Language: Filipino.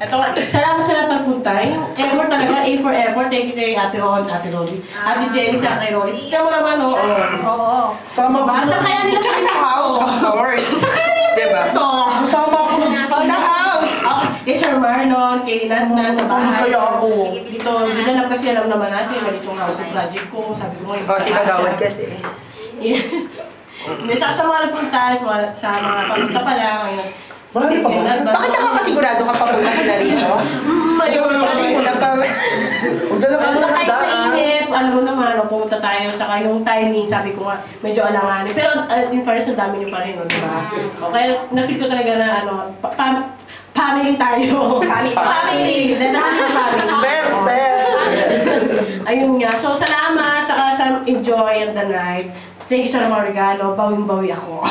Ito nga, salamat sa lahat ng punta. Yung effort talaga, A for effort. Thank you kay Ate Ron, Ate Rolly. Ate Jenny, sa kay Rolly. Ikaw mo naman, oo. Oo. Sama ko. Sa kaya nila Tsaka sa house, of course. Diba? So, Sama ko. sa house. Kay Sir Marlon, kay Nat na sa bahay. Kaya ako. Dito, dinanap kasi alam naman natin, mali itong housing project ko. Sabi ko ngayon. Si Kagawad kasi. Hindi, sa mga nagpunta, sa mga papunta pa lang. Marami pa ba? Bakit nakakasigurado ka papunta sila rito? Huwag dala ka ng Kahit handaan. mainit, alam mo naman, pumunta tayo, saka yung timing, sabi ko nga, medyo alanganin. Pero in first, ang dami nyo pa rin, di ba? Kaya na-feel ko talaga na, family tayo. Family. Spell. Ayun nga. So, salamat, saka enjoy the night. Thank you sa mga regalo. Bawing-bawi ako.